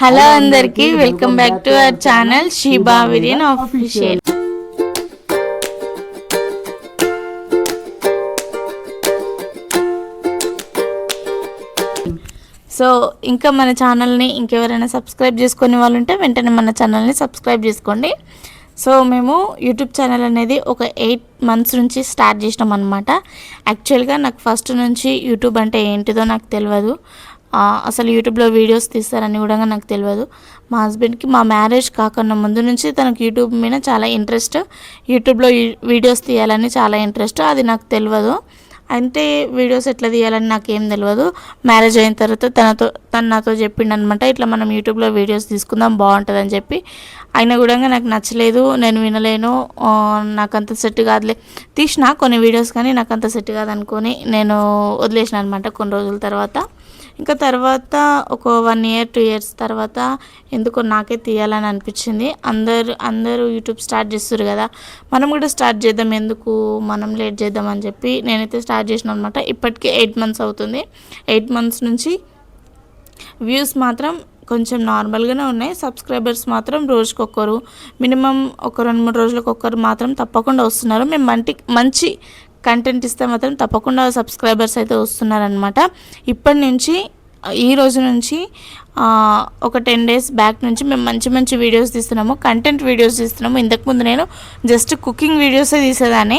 Hello అందరికీ welcome back to our channel Sheeba విరియన్ official. So ఇంకా మన ఛానల్ని ఇంకెవరైనా సబ్స్క్రైబ్ చేసుకునే వాళ్ళు ఉంటే వెంటనే మన ఛానల్ని సబ్స్క్రైబ్ చేసుకోండి. సో మేము యూట్యూబ్ ఛానల్ అనేది ఒక 8 months నుంచి స్టార్ట్ చేసినాం అనమాట. యాక్చువల్గా నాకు ఫస్ట్ నుంచి యూట్యూబ్ అంటే ఏంటిదో నాకు తెలియదు, అసలు యూట్యూబ్లో వీడియోస్ తీస్తారని కూడా నాకు తెలియదు. మా హస్బెండ్కి మా మ్యారేజ్ కాకుండా ముందు నుంచి తనకు యూట్యూబ్ మీద చాలా ఇంట్రెస్ట్, యూట్యూబ్లో వీడియోస్ తీయాలని చాలా ఇంట్రెస్ట్. అది నాకు తెలియదు, అంటే వీడియోస్ ఎట్లా తీయాలని నాకేం తెలియదు. మ్యారేజ్ అయిన తర్వాత తను నాతో చెప్పిండు అనమాట, ఇట్లా మనం యూట్యూబ్లో వీడియోస్ తీసుకుందాం బాగుంటుంది అని చెప్పి. అయినా కూడా నాకు నచ్చలేదు, నేను వినలేను, నాకు అంత సెట్ కాదులే. తీసిన కొన్ని వీడియోస్ కానీ నాకు అంత సెట్ కాదనుకొని నేను వదిలేసిన అనమాట కొన్ని రోజుల తర్వాత. ఇంకా తర్వాత ఒక 1 year 2 years తర్వాత ఎందుకో నాకే తీయాలని అనిపించింది. అందరూ యూట్యూబ్ స్టార్ట్ చేస్తారు కదా, మనం కూడా స్టార్ట్ చేద్దాం, ఎందుకు మనం లేట్ చేద్దాం అని చెప్పి నేనైతే స్టార్ట్ చేసిన అనమాట. ఇప్పటికే 8 months అవుతుంది. 8 months నుంచి వ్యూస్ మాత్రం కొంచెం నార్మల్గానే ఉన్నాయి. సబ్స్క్రైబర్స్ మాత్రం రోజుకొకరు, మినిమం ఒక 2-3 రోజులకు ఒక్కరు మాత్రం తప్పకుండా వస్తున్నారు. మేము మంచి కంటెంట్ ఇస్తే మాత్రం తప్పకుండా సబ్స్క్రైబర్స్ అయితే వస్తున్నారనమాట. ఇప్పటి నుంచి ఈ రోజు నుంచి ఒక 10 days బ్యాక్ నుంచి మేము మంచి వీడియోస్ తీస్తున్నాము, కంటెంట్ వీడియోస్ తీస్తున్నాము. ఇంతకుముందు నేను జస్ట్ కుకింగ్ వీడియోసే తీసేదాన్ని,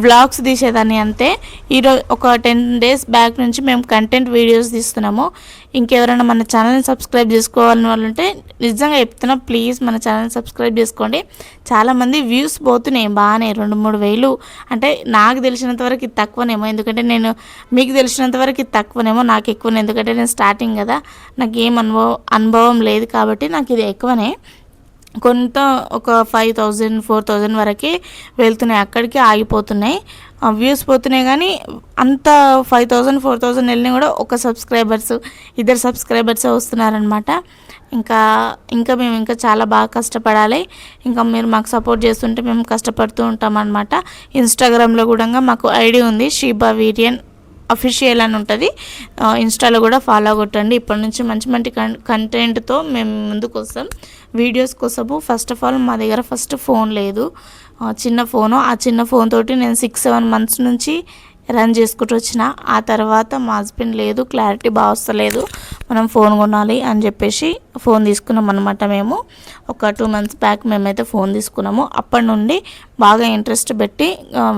వ్లాగ్స్ తీసేదాన్ని అంతే. ఈరోజు ఒక 10 days బ్యాక్ నుంచి మేము కంటెంట్ వీడియోస్ తీస్తున్నాము. ఇంకెవరైనా మన ఛానల్ని సబ్స్క్రైబ్ చేసుకోవాలని వాళ్ళు ఉంటే నిజంగా చెప్తున్నా, ప్లీజ్ మన ఛానల్ని సబ్స్క్రైబ్ చేసుకోండి. చాలామంది వ్యూస్ పోతున్నాయి బాగానే, 2-3 వేలు. అంటే నాకు తెలిసినంత వరకు ఇది తక్కువనేమో, ఎందుకంటే నేను మీకు తెలిసినంత వరకు ఇది తక్కువనేమో, నాకు ఎక్కువనే, ఎందుకంటే నేను స్టార్టింగ్ కదా, నాకు ఏం అనుభవం లేదు కాబట్టి నాకు ఇది ఎక్కువనే. కొంత ఒక 5,000 4,000 వరకే వెళ్తున్నాయి, అక్కడికి ఆగిపోతున్నాయి, వ్యూస్ పోతున్నాయి. కానీ అంత 5,000 4,000 వెళ్ళినా కూడా ఒక ఇద్దరు సబ్స్క్రైబర్సే వస్తున్నారనమాట. ఇంకా మేము ఇంకా చాలా బాగా కష్టపడాలి. ఇంకా మీరు మాకు సపోర్ట్ చేస్తుంటే మేము కష్టపడుతూ ఉంటామన్నమాట. ఇన్స్టాగ్రామ్లో కూడా మాకు ఐడి ఉంది, షీబా వీరియన్ అఫీషియల్ అని ఉంటుంది. ఇన్స్టాలో కూడా ఫాలో కొట్టండి. ఇప్పటి నుంచి మంచి కంటెంట్తో మేము ముందుకు వస్తాం. వీడియోస్ కోసము ఫస్ట్ ఆఫ్ ఆల్ మా దగ్గర ఫస్ట్ ఫోన్ లేదు, చిన్న ఫోను. ఆ చిన్న ఫోన్ తోటి నేను 6-7 months నుంచి రన్ చేసుకుంటూ వచ్చిన. ఆ తర్వాత మా హస్బెండ్ లేదు, క్లారిటీ బాగా వస్తలేదు, మనం ఫోన్ కొనాలి అని చెప్పేసి ఫోన్ తీసుకున్నాం అనమాట. మేము ఒక 2 months బ్యాక్ మేమైతే ఫోన్ తీసుకున్నాము. అప్పటి నుండి బాగా ఇంట్రెస్ట్ పెట్టి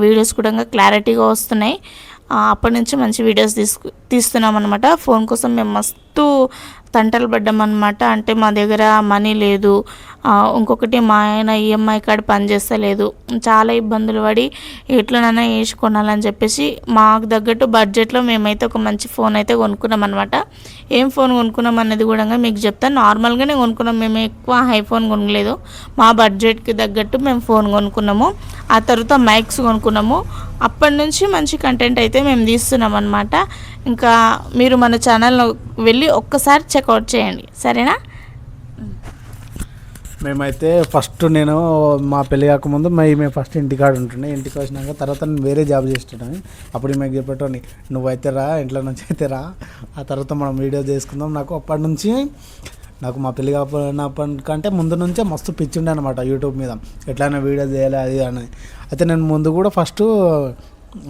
వీడియోస్ కూడా క్లారిటీగా వస్తున్నాయి. అప్పటి నుంచి మంచి వీడియోస్ తీస్తున్నాం అనమాట. ఫోన్ కోసం మేము మస్తు తంటలు పడ్డాం అనమాట. అంటే మా దగ్గర మనీ లేదు, ఇంకొకటి మా ఆయన ఈఎంఐ కార్డు పనిచేస్తలేదు, చాలా ఇబ్బందులు పడి ఎట్లనైనా వేసి కొనాలని చెప్పేసి మాకు తగ్గట్టు బడ్జెట్లో మేమైతే ఒక మంచి ఫోన్ అయితే కొనుక్కున్నాం అనమాట. ఏం ఫోన్ కొనుక్కున్నాం అనేది కూడా మీకు చెప్తాను. నార్మల్గానే కొనుక్కున్నాం, మేము ఎక్కువ హై ఫోన్ కొనలేదు, మా బడ్జెట్కి తగ్గట్టు మేము ఫోన్ కొనుక్కున్నాము. ఆ తర్వాత మైక్స్ కొనుక్కున్నాము. అప్పటి నుంచి మంచి కంటెంట్ అయితే మేము తీస్తున్నాం అనమాట. ఇంకా మీరు మన ఛానల్లో వెళ్ళి ఒక్కసారి చెక్అవుట్ చేయండి, సరేనా? మేమైతే నేను మా పెళ్ళి కాకముందు మేము ఫస్ట్ ఇంటికాడ ఉంటుండే. ఇంటికి వచ్చినాక తర్వాత నేను వేరే జాబ్ చేస్తుంటాను. అప్పుడు మేము చెప్పేటోని, నువ్వైతే రా, ఇంట్లో నుంచి అయితే రా, ఆ తర్వాత మనం వీడియో చేసుకుందాం. నాకు అప్పటి నుంచి మా పెళ్ళి కాకపోయినప్పటికంటే ముందు నుంచే మస్తు పిచ్చి ఉండే అనమాట యూట్యూబ్ మీద, ఎట్లయినా వీడియో చేయాలి అది అని. అయితే నేను ముందు కూడా ఫస్ట్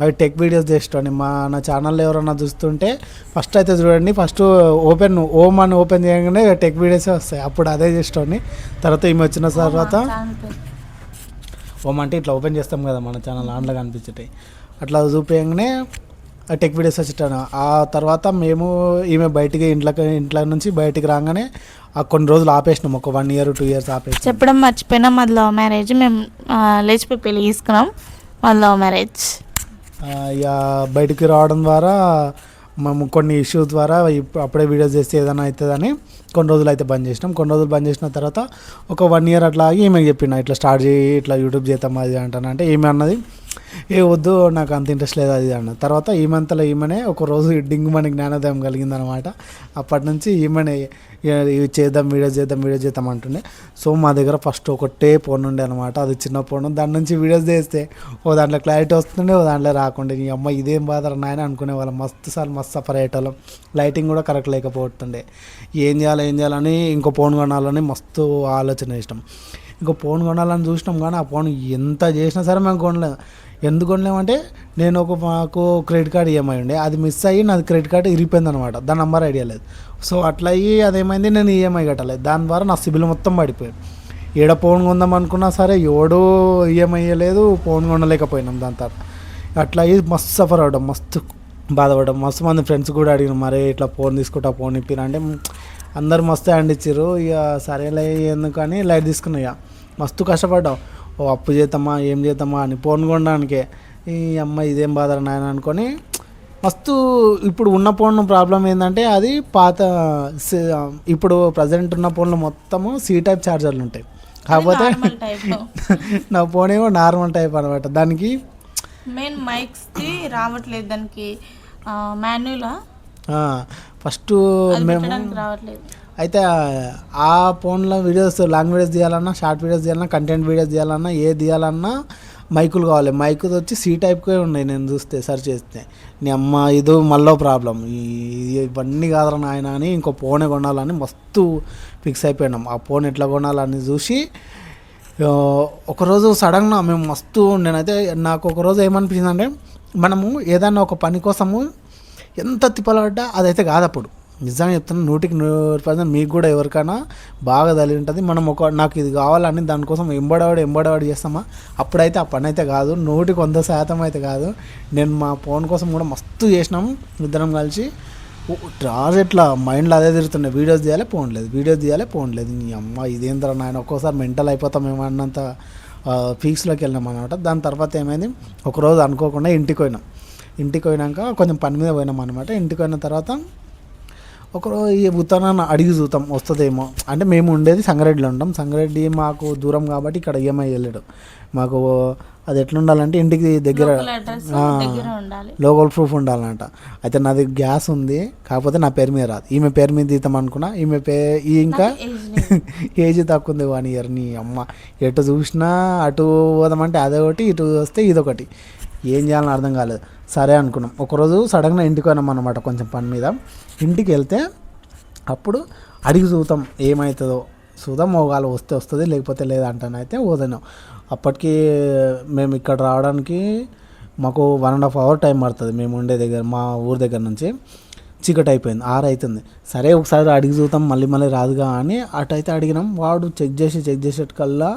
అవి టెక్ వీడియోస్ చేసేటోని. నా ఛానల్లో ఎవరన్నా చూస్తుంటే ఫస్ట్ అయితే చూడండి, ఫస్ట్ ఓపెన్ చేయగానే టెక్ వీడియోసే వస్తాయి, అప్పుడు అదే చేసేటోని. తర్వాత ఈమె వచ్చిన తర్వాత ఓమ్ అంటే ఇట్లా ఓపెన్ చేస్తాం కదా మన ఛానల్, ఆన్లో కనిపించేటాయి, అట్లా చూపించగానే టెక్ వీడియోస్ వచ్చేటాను. ఆ తర్వాత మేము ఈమె ఇంట్లో నుంచి బయటికి రాగానే కొన్ని రోజులు ఆపేసినాం, ఒక 1 year 2 years ఆపేసి. చెప్పడం మర్చిపోయినాం, మాది లవ్ మ్యారేజ్. మేము లేచిపోయి పెళ్ళి తీసుకున్నాం, మాది లవ్ మ్యారేజ్. ఇక బయటికి రావడం ద్వారా మేము కొన్ని ఇష్యూస్ ద్వారా అప్పుడే వీడియోస్ చేస్తే ఏదైనా అవుతుందని కొన్ని రోజులు అయితే బంద్ చేసినాం. కొన్ని రోజులు బంద్ చేసిన తర్వాత ఒక 1 year అట్లా ఆగి ఈమె చెప్పిన, ఇట్లా స్టార్ట్ చేయి, ఇట్లా యూట్యూబ్ చేద్దాం అది అంటాను. అంటే ఏమి అన్నది, ఏ వద్దు నాకు అంత ఇంట్రెస్ట్ లేదు అది అన్న. తర్వాత ఈమంతలో ఈమెనే ఒకరోజు డింగ్ మన జ్ఞానోదయం కలిగిందనమాట. అప్పటి నుంచి ఈమెనే ఇవి చేద్దాం వీడియో చేద్దాం అంటుండే. సో మా దగ్గర ఫస్ట్ ఒకటే ఫోన్ ఉండే అనమాట, అది చిన్న ఫోన్. దాని నుంచి వీడియోస్ చేస్తే ఓ దాంట్లో క్లారిటీ వస్తుండే, ఓ దాంట్లో రాకుండే. నీ అమ్మ ఇదేం బాధరా నాయన అనుకునే వాళ్ళం. మస్తు సఫర్ అయ్యేటోళ్ళం. లైటింగ్ కూడా కరెక్ట్ లేకపోతుండే. ఏం చేయాలని ఇంకో ఫోన్ కొనాలని మస్తు ఆలోచన ఇష్టం. ఇంకో ఫోన్ కొనాలని చూసినాం కానీ ఆ ఫోన్ ఎంత చేసినా సరే మేము కొనలేము. ఎందుకు కొనలేమంటే మాకు క్రెడిట్ కార్డ్ ఈఎంఐ ఉండే, అది మిస్ అయ్యి నాది క్రెడిట్ కార్డ్ ఇరిగిపోయింది అనమాట. దాని నెంబర్ ఐడియా లేదు. సో అట్లా అయ్యి అదేమైంది, నేను ఈఎంఐ కట్టలేదు. దాని ద్వారా నా సిబిల్ మొత్తం పడిపోయాడు. ఏడ ఫోన్ కొందాం అనుకున్నా సరే ఎవడో ఈఎంఐ లేదు, ఫోన్ కొనలేకపోయినాం. దాని తర్వాత అట్లా అయ్యి మస్తు సఫర్ అవ్వడం, మస్తు బాధపడడం. మస్తు మంది ఫ్రెండ్స్ కూడా అడిగిన, మరే ఇట్లా ఫోన్ తీసుకుంటా ఫోన్ ఇప్పిన అంటే అందరు మస్తు హ్యాండ్ ఇచ్చారు. ఇక సరేలే ఎందుకని లైట్ తీసుకున్నా. ఇక మస్తు కష్టపడ్డాం. ఓ అప్పు చేద్దామా ఏం చేద్దామా అని ఫోన్ కొనడానికే. ఈ అమ్మ ఇదేం బాధ నాయన అనుకొని మస్తు. ఇప్పుడు ఉన్న ఫోన్ ప్రాబ్లం ఏంటంటే అది పాత, ఇప్పుడు ప్రజెంట్ ఉన్న ఫోన్లో మొత్తము సి టైప్ ఛార్జర్లు ఉంటాయి. కాకపోతే నా ఫోన్ ఏమో నార్మల్ టైప్ అనమాట. దానికి మెయిన్ మైక్స్కి రావట్లేదు, దానికి మాన్యువల్ ఫస్ట్ మేము రావట్లేదు. అయితే ఆ ఫోన్లో వీడియోస్, లాంగ్ వీడియోస్ తీయాలన్నా, షార్ట్ వీడియోస్ తీయాలన్నా, కంటెంట్ వీడియోస్ తీయాలన్నా, ఏది తీయాలన్నా మైకులు కావాలి. మైకు వచ్చి సి టైప్కే ఉన్నాయి. నేను చూస్తే సెర్చ్ చేస్తే నీ అమ్మ ఇది మళ్ళీ ప్రాబ్లం, ఇవన్నీ కాదరా నాయన అని ఇంకో ఫోనే కొనాలని మస్తు ఫిక్స్ అయిపోయినాం. ఆ ఫోన్ ఎట్లా కొనాలని చూసి ఒకరోజు సడన్గా మేము మస్తు, నేనైతే నాకు ఒకరోజు ఏమనిపించిందంటే, మనము ఏదైనా ఒక పని కోసము ఎంత తిప్పలపడ్డా అదైతే కాదు. అప్పుడు నిజంగా చెప్తున్నా, 100% మీకు కూడా ఎవరికైనా బాగా తగిలి ఉంటుంది. మనం నాకు ఇది కావాలని దానికోసం ఎంబడవాడి చేస్తామా, అప్పుడైతే ఆ పని అయితే కాదు, 100% అయితే కాదు. నేను మా ఫోన్ కోసం కూడా మస్తు చేసినాము ఇద్దరం కలిసి. రాజు ఎట్లా మైండ్లో అదే తిరుగుతుండే, వీడియోస్ తీయాలి ఫోన్ లేదు. నీ అమ్మ ఇదేంద్ర నాయన, ఒక్కోసారి మెంటల్ అయిపోతామేమో అన్నంత పీక్స్లోకి వెళ్ళినాం అనమాట. దాని తర్వాత ఏమైంది, ఒకరోజు అనుకోకుండా ఇంటికి పోయినాక కొంచెం పని మీద పోయినాం అనమాట. ఇంటికి పోయిన తర్వాత ఒకరోజు ఈ ఉత్తరాన్ని అడిగి చూద్దాం వస్తుందేమో అంటే, మేము ఉండేది సంగారెడ్డిలో ఉంటాం. సంగారెడ్డి మాకు దూరం కాబట్టి ఇక్కడ ఈఎంఐ వెళ్ళాడు. మాకు అది ఎట్లా ఉండాలంటే ఇంటికి దగ్గర లోకల్ ప్రూఫ్ ఉండాలంట. అయితే నాది గ్యాస్ ఉంది, కాకపోతే నా పేరు మీద రాదు. ఈమె పేరు మీద తీద్దాం అనుకున్నా. ఇంకా ఏజ్ తక్కువ ఉంది, 1 year. నీ అమ్మ ఎటు చూసినా అటు పోదామంటే అదొకటి, ఇటు వస్తే ఇదొకటి. ఏం చేయాలని అర్థం కాలేదు. సరే అనుకున్నాం. ఒకరోజు సడన్గా ఇంటికి పోయినాం అనమాట, కొంచెం పని మీద. ఇంటికి వెళ్తే అప్పుడు అడిగి చూద్దాం ఏమవుతుందో, ఒకవేళ వస్తే వస్తుంది, లేకపోతే లేదంటానైతే వదినాం. అప్పటికి మేము ఇక్కడ రావడానికి మాకు 1.5 hour టైం పడుతుంది. మేము ఉండే దగ్గర, మా ఊరి దగ్గర నుంచి. చీకటి అయిపోయింది, 6 అవుతుంది. సరే ఒకసారి అడిగి చూద్దాం, మళ్ళీ రాదుగా అని అటైతే అడిగినాం. వాడు చెక్ చేసేటికల్లా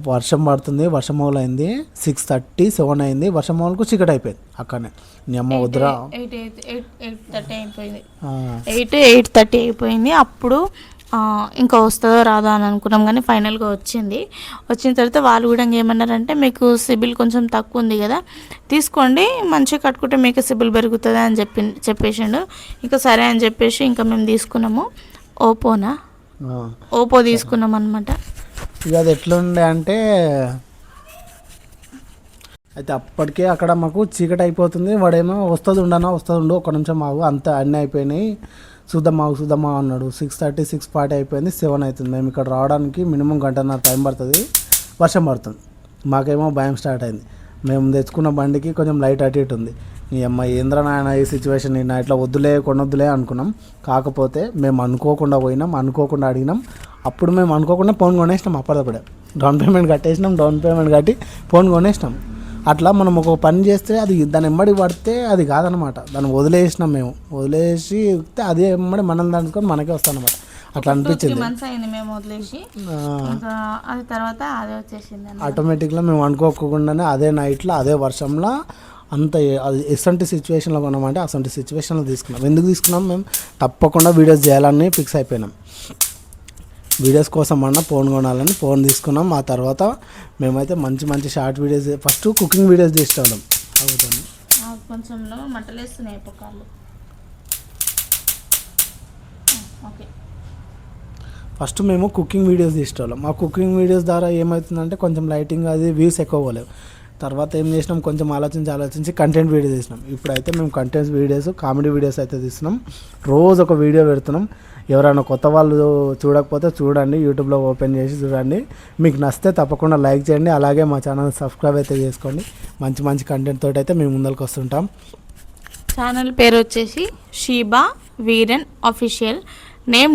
వర్షం పడుతుంది. వర్షం మొదలైంది 6:30, 7 అయింది. వర్షం మొదలకు చీకటి అయిపోయింది అక్కడనే. నీ అమ్మ వద్దురా, 8:30 అయిపోయింది. అప్పుడు ఇంకా వస్తుందో రాదో అని అనుకున్నాం, కానీ ఫైనల్గా వచ్చిన తర్వాత వాళ్ళు కూడా ఏమన్నారంటే, మీకు సిబిల్ కొంచెం తక్కువ ఉంది కదా, తీసుకోండి, మంచిగా కట్టుకుంటే మీకు సిబిల్ పెరుగుతుంది అని చెప్పేసిండు. ఇంకా సరే అని చెప్పేసి ఇంకా మేము తీసుకున్నాము. ఓపో తీసుకున్నాం అనమాట. ఇక అది ఎట్లుండే అంటే, అయితే అప్పటికే అక్కడ మాకు చీకటి అయిపోతుంది. వాడేమో వస్తుంది ఉండు, 1 నిమిషం ఆగు, అంతా అన్నీ అయిపోయినాయి, చూద్దామా అన్నాడు. 6:30, 6:40 అయిపోయింది, 7 అవుతుంది. మేము ఇక్కడ రావడానికి మినిమం 1.5 గంట టైం పడుతుంది. వర్షం పడుతుంది. మాకేమో భయం స్టార్ట్ అయింది. మేము తెచ్చుకున్న బండికి కొంచెం లైట్ అటు ఇటు ఉంది. నీ అమ్మ ఏంద్ర నాయన ఈ సిచ్యువేషన్, నేను ఇట్లా కొనొద్దులే అనుకున్నాం. కాకపోతే మేము అనుకోకుండా పోయినాం, అనుకోకుండా అడిగినాం. అప్పుడు మేము అనుకోకుండా ఫోన్ కొనేసినాం. అప్పటికప్పుడే డౌన్ పేమెంట్ కట్టి ఫోన్ కొనేసినాం. అట్లా మనం ఒక పని చేస్తే అది దాని ఎమ్మడి పడితే అది కాదనమాట. దాన్ని వదిలేసినాం. మేము వదిలేసి అదే ఎమ్మడి మనం దాచుకొని మనకే వస్తాం అనమాట. అట్లా అనిపించింది. ఆటోమేటిక్గా మేము అనుకోకుండానే అదే నైట్లో అదే వర్షంలో అంత ఎసంటి సిచ్యువేషన్లో కొన్నామంటే అసంటి సిచ్యువేషన్లో తీసుకున్నాం. ఎందుకు తీసుకున్నాం, మేము తప్పకుండా వీడియోస్ చేయాలని ఫిక్స్ అయిపోయినాం. వీడియోస్ కోసం ఫోన్ కొనాలని ఫోన్ తీసుకున్నాం. ఆ తర్వాత మేమైతే మంచి short videos, first cooking videos చేసేవాళ్ళం. కొంచెం మంటలు వేస్తున్నాయి పొకాలు. ఫస్ట్ మేము కుకింగ్ వీడియోస్ తీసేవాళ్ళం. ఆ కుకింగ్ వీడియోస్ ద్వారా ఏమవుతుందంటే కొంచెం లైటింగ్ అది వ్యూస్ ఎక్కువ పోలేవు. తర్వాత ఏం చేసినాం, కొంచెం ఆలోచించి కంటెంట్ వీడియో తీసినాం. ఇప్పుడైతే మేము కంటెంట్ వీడియోస్, కామెడీ వీడియోస్ అయితే తీస్తున్నాం. రోజు ఒక వీడియో పెడుతున్నాం. ఎవరైనా కొత్త వాళ్ళు చూడకపోతే చూడండి, యూట్యూబ్లో ఓపెన్ చేసి చూడండి. మీకు నచ్చితే తప్పకుండా లైక్ చేయండి. అలాగే మా ఛానల్ సబ్స్క్రైబ్ అయితే చేసుకోండి. మంచి మంచి కంటెంట్ తోటి అయితే మేము ముందరికి వస్తుంటాం. ఛానల్ పేరు వచ్చేసి షీబా వీరన్ అఫీషియల్. నేమ్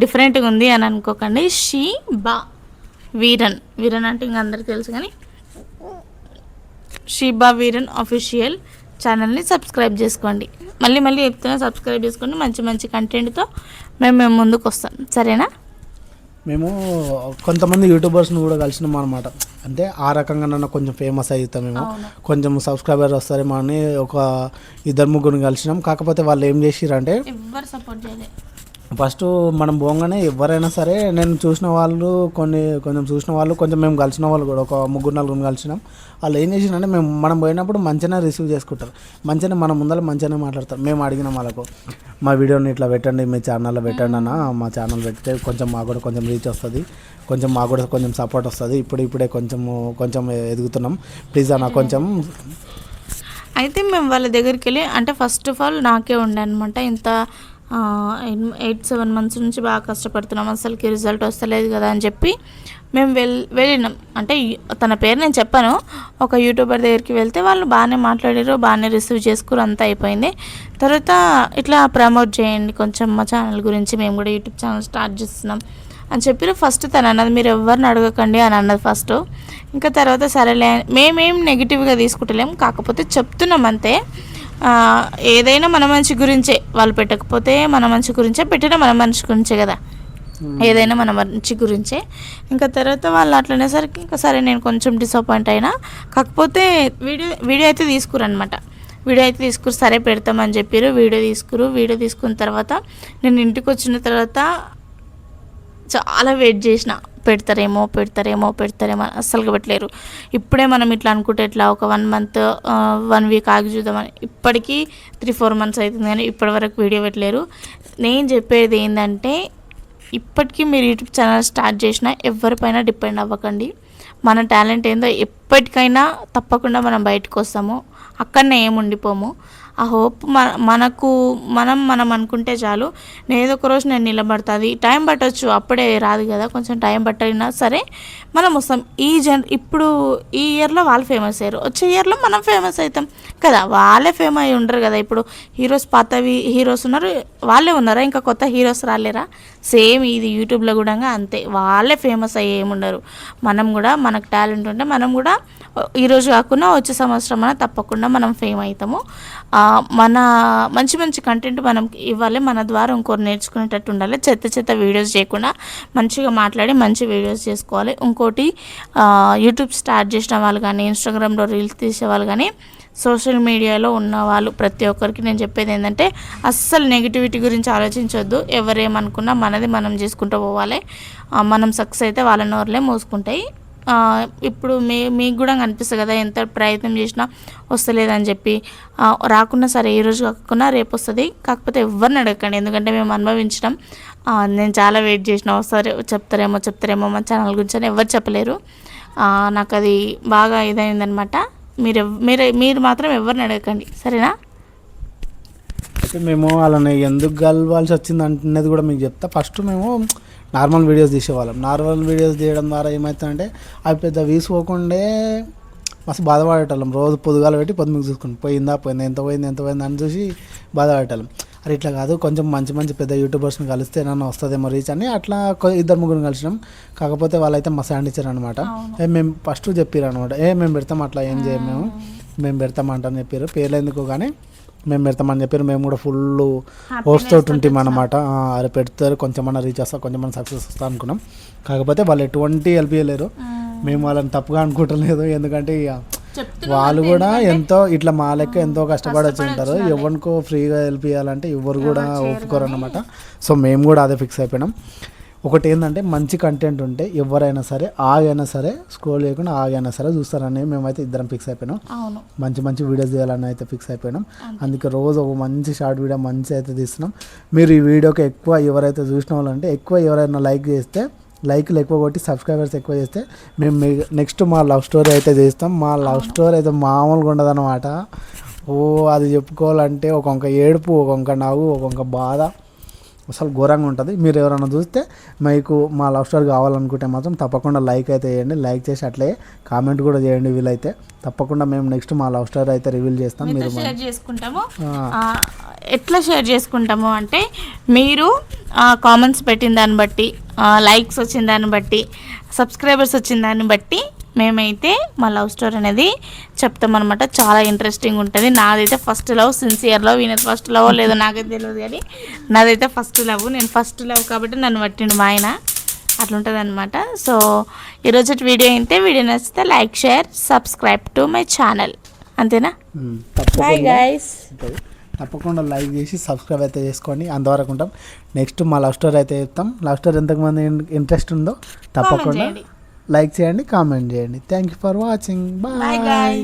డిఫరెంట్గా ఉంది అని అనుకోకండి. షీబా వీరన్ అంటే ఇంకా అందరికీ తెలుసు, కానీ షీబా వీరన్ అఫీషియల్ ఛానల్ని సబ్స్క్రైబ్ చేసుకోండి. మళ్ళీ చెప్తున్నా, సబ్స్క్రైబ్ చేసుకోండి. మంచి మంచి కంటెంట్తో మేము ముందుకు వస్తాం, సరేనా? మేము కొంతమంది యూట్యూబర్స్ని కూడా కలిసినాం అనమాట. అంటే ఆ రకంగా నన్ను కొంచెం ఫేమస్ అవుతాం, మేము కొంచెం సబ్స్క్రైబర్ వస్తారేమో అని ఒక 2-3 కలిసినాం. కాకపోతే వాళ్ళు ఏం చేసిరంటే, ఎవ్వరు సపోర్ట్ చేయలేదు. ఫస్ట్ మనం పోగానే ఎవరైనా సరే, నేను చూసిన వాళ్ళు కొంచెం మేము కలిసిన వాళ్ళు కూడా ఒక 3-4 కలిసినాం. వాళ్ళు ఏం చేసినంటే, మనం పోయినప్పుడు మంచిగానే రిసీవ్ చేసుకుంటారు, మంచిగానే మన ముందర మంచిగానే మాట్లాడతారు. మేము అడిగినాం వాళ్ళకు, మా వీడియోని ఇట్లా పెట్టండి, మీ ఛానల్లో పెట్టండి అన్న, మా ఛానల్ పెడితే కొంచెం మాకు కూడా కొంచెం రీచ్ వస్తుంది, కొంచెం మాకు కూడా కొంచెం సపోర్ట్ వస్తుంది. ఇప్పుడే కొంచెం ఎదుగుతున్నాం, ప్లీజ్ అన్న కొంచెం. అయితే మేము వాళ్ళ దగ్గరికి వెళ్ళి, అంటే ఫస్ట్ ఆఫ్ ఆల్ నాకే ఉండే అనమాట, ఇంత 8-7 months నుంచి బాగా కష్టపడుతున్నాం, అసలుకి రిజల్ట్ వస్తలేదు కదా అని చెప్పి మేము వెళ్ళినాం. అంటే తన పేరు నేను చెప్పాను. ఒక యూట్యూబర్ దగ్గరికి వెళ్తే వాళ్ళు బాగానే మాట్లాడారు, బాగానే రిసీవ్ చేసుకుని అంతా అయిపోయింది. తర్వాత ఇట్లా ప్రమోట్ చేయండి కొంచెం మా ఛానల్ గురించి, మేము కూడా యూట్యూబ్ ఛానల్ స్టార్ట్ చేస్తున్నాం అని చెప్పి ఫస్ట్ తను అన్నది, మీరు ఎవరిని అడగకండి అని అన్నది ఫస్ట్. ఇంకా తర్వాత సరేలే, మేమేం నెగిటివ్గా తీసుకుంటలేం, కాకపోతే చెప్తున్నాం అంతే. ఏదైనా మన మంచి గురించే, వాళ్ళు పెట్టకపోతే మన మంచి గురించే, పెట్టినా మన మంచి గురించే కదా, ఏదైనా మన మంచి గురించే. ఇంకా తర్వాత వాళ్ళు అట్లనేసరికి ఇంకా సరే నేను కొంచెం డిసప్పాయింట్ అయినా. కాకపోతే వీడియో అయితే తీసుకురనమాట. వీడియో అయితే సరే పెడతామని చెప్పారు. వీడియో తీసుకున్న తర్వాత నేను ఇంటికి వచ్చిన తర్వాత చాలా వెయిట్ చేసిన, పెడతారేమో అస్సలుగా పెట్టలేరు. ఇప్పుడే మనం ఇట్లా అనుకుంటే ఇట్లా ఒక 1 month 1 week ఆగి చూద్దామని, ఇప్పటికీ 3-4 months అవుతుంది కానీ ఇప్పటి వరకు వీడియో పెట్టలేరు. నేను చెప్పేది ఏంటంటే, ఇప్పటికీ మీరు యూట్యూబ్ ఛానల్ స్టార్ట్ చేసినా ఎవరిపైన డిపెండ్ అవ్వకండి. మన టాలెంట్ ఏందో ఎప్పటికైనా తప్పకుండా మనం బయటకు వస్తాము, అక్కడనే ఏముండిపోము. ఆ హోప్ మనం అనుకుంటే చాలు. ఏదో ఒక రోజు నేను నిలబడుతుంది, టైం పట్టవచ్చు, అప్పుడే రాదు కదా, కొంచెం టైం పట్టినా సరే మనం వస్తాం. ఇప్పుడు ఈ ఇయర్లో వాళ్ళు ఫేమస్ అయ్యారు, వచ్చే ఇయర్లో మనం ఫేమస్ అవుతాం కదా. వాళ్ళే ఫేమస్ అయ్యి ఉండరు కదా. ఇప్పుడు పాతవి హీరోస్ ఉన్నారు, వాళ్ళే ఉన్నారా, ఇంకా కొత్త హీరోస్ రాలేరా? సేమ్ ఇది యూట్యూబ్లో కూడా అంతే, వాళ్ళే ఫేమస్ అయ్యి ఏముండరు. మనం కూడా మనకు టాలెంట్ ఉంటే మనం కూడా ఈరోజు కాకుండా వచ్చే సంవత్సరం అయినా తప్పకుండా మనం ఫేమ్ అవుతాము. మన మంచి కంటెంట్ మనం ఇవ్వాలి, మన ద్వారా ఇంకోరు నేర్చుకునేటట్టు ఉండాలి. చెత్త వీడియోస్ చేయకుండా మంచిగా మాట్లాడి మంచి వీడియోస్ చేసుకోవాలి. ఇంకోటి, యూట్యూబ్ స్టార్ట్ చేసిన వాళ్ళు కానీ, ఇన్స్టాగ్రామ్లో రీల్స్ తీసేవాళ్ళు కానీ, సోషల్ మీడియాలో ఉన్న వాళ్ళు ప్రతి ఒక్కరికి నేను చెప్పేది ఏంటంటే, అస్సలు నెగిటివిటీ గురించి ఆలోచించొద్దు. ఎవరేమనుకున్నా మనది మనం చేసుకుంటూ పోవాలి. మనం సక్సెస్ అయితే వాళ్ళ నోరులే మోసుకుంటాయి. ఇప్పుడు మీకు కూడా అనిపిస్తుంది కదా, ఎంత ప్రయత్నం చేసినా వస్తలేదని చెప్పి. రాకున్నా సరే, ఈ రోజు కాకుండా రేపు వస్తుంది. కాకపోతే ఎవరిని అడగకండి, ఎందుకంటే మేము అనుభవించడం. నేను చాలా వెయిట్ చేసిన, సరే చెప్తారేమో మన ఛానల్ గురించి అని ఎవరు చెప్పలేరు. నాకు అది బాగా ఇదైందనమాట. మీరు మాత్రం ఎవరిని అడగకండి, సరేనా? అయితే మేము వాళ్ళని ఎందుకు కలవాల్సి వచ్చింది అంటున్నది కూడా మీకు చెప్తా. ఫస్ట్ మేము నార్మల్ వీడియోస్ తీసేవాళ్ళం. నార్మల్ వీడియోస్ తీయడం ద్వారా ఏమవుతుందంటే, అవి పెద్ద వీసుకోకుండే మస్తు బాధపడేటోళ్ళం. రోజు పొద్దుగాల పెట్టి పొద్దుకు చూసుకుని పోయింది ఎంత పోయింది అని చూసి బాధపడేటోళ్ళం. అరే ఇట్లా కాదు, కొంచెం మంచి పెద్ద యూట్యూబర్స్ని కలిస్తే నన్ను వస్తుందేమో రీచ్ అని అట్లా 2-3 కలిసినాం. కాకపోతే వాళ్ళైతే మస్తు హ్యాండ్ ఇచ్చారు అనమాట. మేము ఫస్ట్ చెప్పారు అనమాట, మేము పెడతాం, అట్లా ఏం చేయం, మేము పెడతామంటని చెప్పారు. పేర్లు ఎందుకు కానీ మేము పెడతామని చెప్పారు. మేము కూడా ఫుల్ హోప్స్ తోటి ఉంటాం అనమాట. అరే పెడతారు, కొంచెమన్నా రీచ్ వస్తా, కొంచెమన్నా సక్సెస్ వస్తా అనుకున్నాం. కాకపోతే వాళ్ళు ఎటువంటి హెల్ప్ చేయలేరు. మేము వాళ్ళని తప్పుగా అనుకోవట్లేదు, ఎందుకంటే ఇక వాళ్ళు కూడా ఎంతో ఇట్లా మా లెక్క ఎంతో కష్టపడి వచ్చి ఉంటారు. ఎవరికో ఫ్రీగా హెల్ప్ చేయాలంటే ఎవరు కూడా ఒప్పుకోరు అన్నమాట. సో మేము కూడా అదే ఫిక్స్ అయిపోయినాం. ఒకటి ఏంటంటే, మంచి కంటెంట్ ఉంటే ఎవరైనా సరే ఆగైనా సరే స్క్రోల్ చేయకుండా ఆగైనా సరే చూస్తారని మేమైతే ఇద్దరం ఫిక్స్ అయిపోయినాం. మంచి వీడియోస్ చేయాలని అయితే ఫిక్స్ అయిపోయినాం. అందుకే రోజు ఒక మంచి షార్ట్ వీడియో మంచి అయితే తీస్తున్నాం. మీరు ఈ వీడియోకి ఎక్కువ ఎవరైతే చూసిన వాళ్ళు అంటే ఎక్కువ ఎవరైనా లైక్ చేస్తే లైక్లు ఎక్కువ కొట్టి సబ్స్క్రైబర్స్ ఎక్కువ చేస్తే మేము నెక్స్ట్ మా లవ్ స్టోరీ అయితే చేస్తాం. మా లవ్ స్టోరీ అయితే మామూలుగా ఉండదన్నమాట. అది చెప్పుకోవాలంటే ఒక్కొక్క ఏడుపు, ఒక్కొక్క నవ్వు, ఒక్కొక్క బాధ, అసలు ఘోరంగా ఉంటుంది. మీరు ఎవరైనా చూస్తే మీకు మా లవ్ స్టోరీ కావాలనుకుంటే మాత్రం తప్పకుండా లైక్ అయితే చేయండి. లైక్ చేసి అట్లే కామెంట్ కూడా చేయండి. వీలైతే తప్పకుండా మేము నెక్స్ట్ మా లవ్ స్టోరీ అయితే రివీల్ చేస్తాం. మీరు షేర్ చేసుకుంటాము. ఎట్లా షేర్ చేసుకుంటాము అంటే మీరు కామెంట్స్ పెట్టిన దాన్ని బట్టి, లైక్స్ వచ్చిన దాన్ని బట్టి, సబ్స్క్రైబర్స్ వచ్చిన దాన్ని బట్టి మేమైతే మా లవ్ స్టోరీ అనేది చెప్తామన్నమాట. చాలా ఇంట్రెస్టింగ్ ఉంటుంది. నాదైతే ఫస్ట్ లవ్, సిన్సియర్ లవ్. ఈయన ఫస్ట్ లవ్ లేదో నాకైతే తెలియదు, కానీ నాదైతే ఫస్ట్ లవ్. నేను ఫస్ట్ లవ్ కాబట్టి నన్ను పట్టిండు మా ఆయన. అట్లుంటుంది అనమాట. సో ఈరోజు వీడియో అయితే, వీడియో నచ్చితే like, share, subscribe to my channel. అంతేనా? Bye guys. తప్పకుండా లైక్ చేసి సబ్స్క్రైబ్ అయితే చేసుకోండి. అంతవరకు ఉంటాం. నెక్స్ట్ మా లవ్ స్టోరీ అయితే చెప్తాం. లవ్ స్టోరీ ఎంతమంది ఇంట్రెస్ట్ ఉందో తప్పకుండా లైక్ చేయండి, కామెంట్ చేయండి. Thank you for watching. Bye.